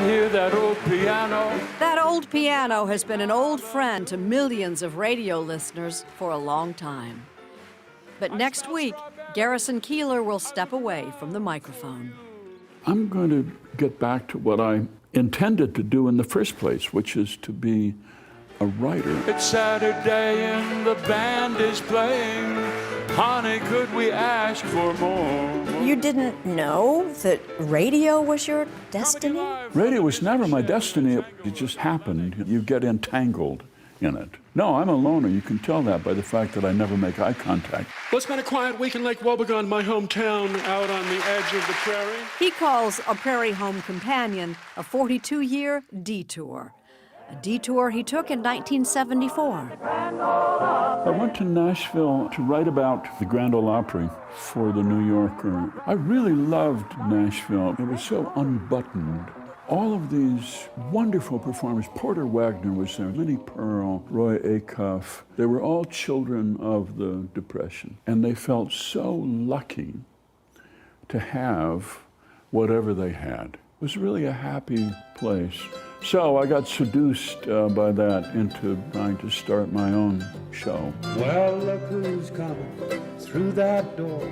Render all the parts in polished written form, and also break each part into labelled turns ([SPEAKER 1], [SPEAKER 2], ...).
[SPEAKER 1] hear that old piano.
[SPEAKER 2] That old piano has been an old friend to millions of radio listeners for a long time. But next week, Garrison Keillor will step away from the microphone.
[SPEAKER 3] I'm going to get back to what I intended to do in the first place, which is to be a writer.
[SPEAKER 1] It's Saturday and the band is playing. Honey, could we ask for more?
[SPEAKER 4] You didn't know that radio was your destiny?
[SPEAKER 3] Radio was never my destiny. It just happened. You get entangled in it. No, I'm a loner. You can tell that by the fact that I never make eye contact.
[SPEAKER 5] Well, it's been a quiet week in Lake Wobegon, my hometown, out on the edge of the prairie.
[SPEAKER 2] He calls a Prairie home companion a 42-year detour. A detour he took in 1974.
[SPEAKER 3] I went to Nashville to write about the Grand Ole Opry for the New Yorker. I really loved Nashville. It was so unbuttoned. All of these wonderful performers, Porter Wagner was there, Minnie Pearl, Roy Acuff, they were all children of the Depression. And they felt so lucky to have whatever they had. It was really a happy place. So I got seduced by that into trying to start my own show.
[SPEAKER 6] Well, look who's coming through that door.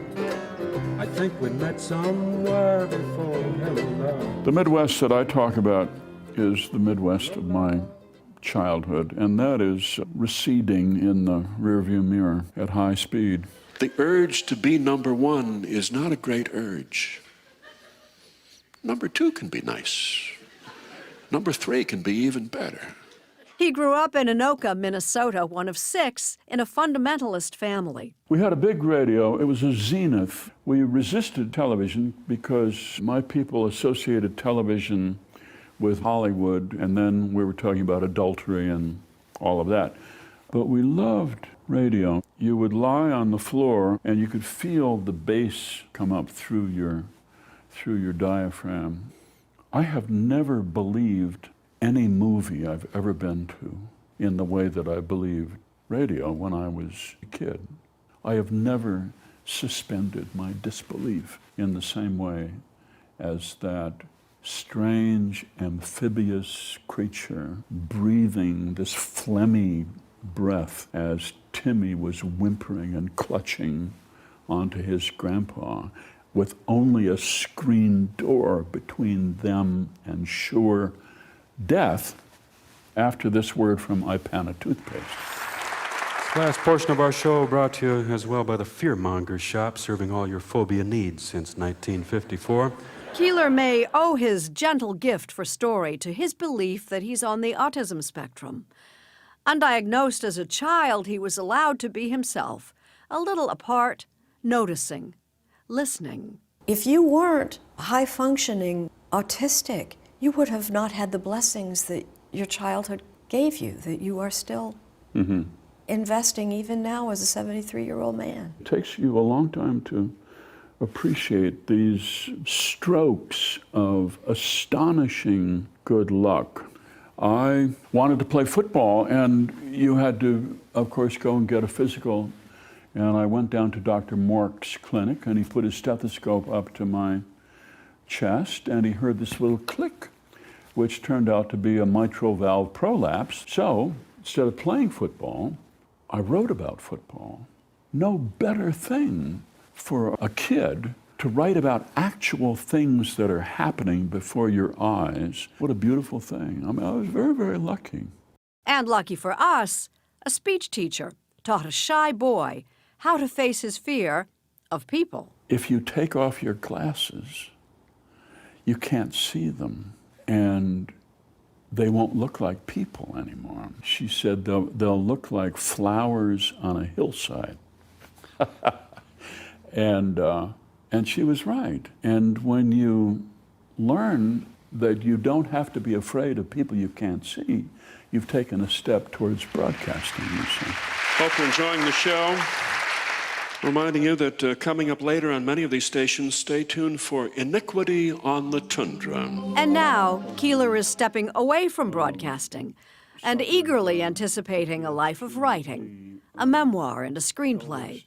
[SPEAKER 6] I think we met somewhere before. Hello.
[SPEAKER 3] The Midwest that I talk about is the Midwest of my childhood, and that is receding in the rearview mirror at high speed.
[SPEAKER 5] The urge to be number one is not a great urge. Number two can be nice. Number three can be even better.
[SPEAKER 2] He grew up in Anoka, Minnesota, one of 6 in a fundamentalist family.
[SPEAKER 3] We had a big radio. It was a zenith. We resisted television because my people associated television with Hollywood, and then we were talking about adultery and all of that. But we loved radio. You would lie on the floor and you could feel the bass come up through your diaphragm. I have never believed any movie I've ever been to in the way that I believed radio when I was a kid. I have never suspended my disbelief in the same way as that strange amphibious creature breathing this phlegmy breath as Timmy was whimpering and clutching onto his grandpa, with only a screen door between them and sure death after this word from Ipana toothpaste.
[SPEAKER 7] Last portion of our show brought to you as well by the Fearmonger Shop, serving all your phobia needs since 1954.
[SPEAKER 2] Keillor may owe his gentle gift for story to his belief that he's on the autism spectrum. Undiagnosed as a child, he was allowed to be himself, a little apart, noticing, listening.
[SPEAKER 4] If you weren't high-functioning autistic, you would have not had the blessings that your childhood gave you, that you are still investing even now as a 73-year-old man.
[SPEAKER 3] It takes you a long time to appreciate these strokes of astonishing good luck. I wanted to play football, and you had to, of course, go and get a physical. And I went down to Dr. Mork's clinic, and he put his stethoscope up to my chest, and he heard this little click, which turned out to be a mitral valve prolapse. So instead of playing football, I wrote about football. No better thing for a kid to write about actual things that are happening before your eyes. What a beautiful thing. I mean, I was very, very lucky.
[SPEAKER 2] And lucky for us, a speech teacher taught a shy boy how to face his fear of people.
[SPEAKER 3] If you take off your glasses, you can't see them, and they won't look like people anymore. She said they'll look like flowers on a hillside. And she was right. And when you learn that you don't have to be afraid of people you can't see, you've taken a step towards broadcasting, you see.
[SPEAKER 5] Hope you're enjoying the show. Reminding you that coming up later on many of these stations, stay tuned for Iniquity on the Tundra.
[SPEAKER 2] And now, Keillor is stepping away from broadcasting and eagerly anticipating a life of writing, a memoir and a screenplay,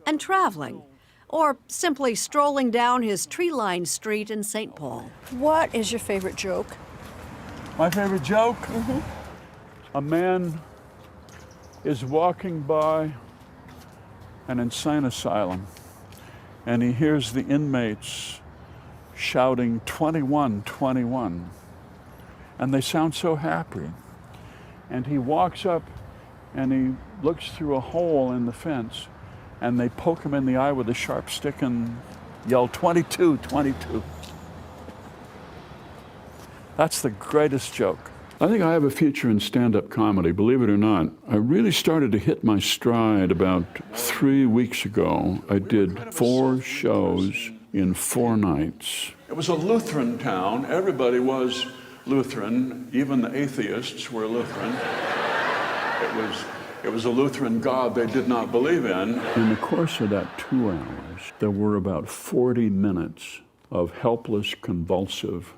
[SPEAKER 2] and traveling, or simply strolling down his tree-lined street in St. Paul.
[SPEAKER 4] What is your favorite joke?
[SPEAKER 3] My favorite joke? A man is walking by an insane asylum and he hears the inmates shouting 21, 21. And they sound so happy. And he walks up and he looks through a hole in the fence and they poke him in the eye with a sharp stick and yell 22, 22. That's the greatest joke. I think I have a future in stand-up comedy, believe it or not. I really started to hit my stride about 3 weeks ago. I did 4 shows in 4 nights. It was a Lutheran town. Everybody was Lutheran. Even the atheists were Lutheran. It was a Lutheran God they did not believe in. In the course of that 2 hours, there were about 40 minutes of helpless, convulsive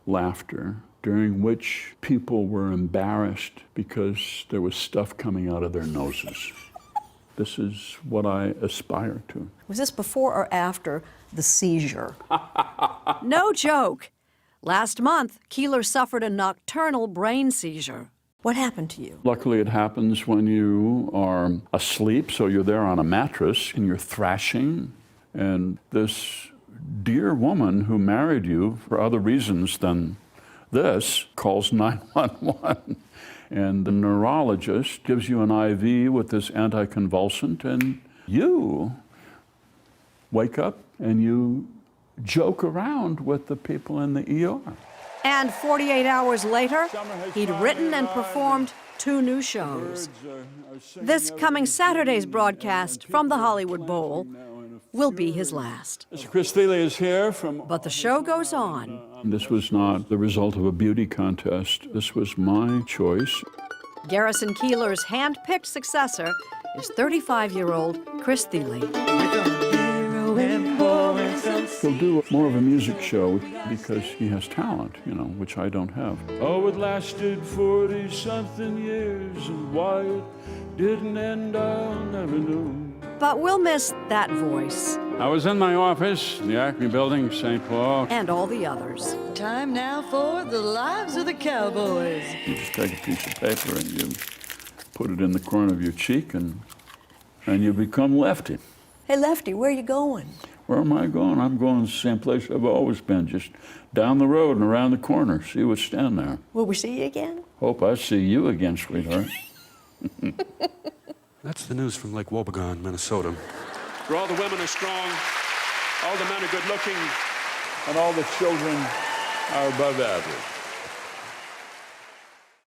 [SPEAKER 3] laughter, during which people were embarrassed because there was stuff coming out of their noses. This is what I aspire to.
[SPEAKER 4] Was this before or after the seizure?
[SPEAKER 2] No joke. Last month, Keeler suffered a nocturnal brain seizure.
[SPEAKER 4] What happened to you?
[SPEAKER 3] Luckily, it happens when you are asleep, so you're there on a mattress and you're thrashing. And this dear woman who married you for other reasons than this calls 911. And the neurologist gives you an IV with this anticonvulsant, and you wake up and you joke around with the people in the ER.
[SPEAKER 2] And 48 hours later, he'd written and performed 2 new shows. This coming Saturday's broadcast from the Hollywood Bowl will be his last.
[SPEAKER 3] Chris Thiele is here from...
[SPEAKER 2] But the show goes on.
[SPEAKER 3] This was not the result of a beauty contest. This was my choice.
[SPEAKER 2] Garrison Keillor's hand-picked successor is 35-year-old Chris Thiele.
[SPEAKER 3] He'll do more of a music show because he has talent, which I don't have.
[SPEAKER 1] Oh, it lasted 40-something years, and why it didn't end, I'll never know.
[SPEAKER 2] But we'll miss that voice.
[SPEAKER 3] I was in my office in the Acme Building, St. Paul.
[SPEAKER 2] And all the others.
[SPEAKER 8] Time now for the lives of the Cowboys.
[SPEAKER 3] You just take a piece of paper and you put it in the corner of your cheek and you become Lefty.
[SPEAKER 4] Hey, Lefty, where are you going?
[SPEAKER 3] Where am I going? I'm going to the same place I've always been, just down the road and around the corner. See what's down there.
[SPEAKER 4] Will we see you again?
[SPEAKER 3] Hope I see you again, sweetheart.
[SPEAKER 7] That's the news from Lake Wobegon, Minnesota.
[SPEAKER 5] Where all the women are strong, all the men are good looking,
[SPEAKER 3] And all the children are above average.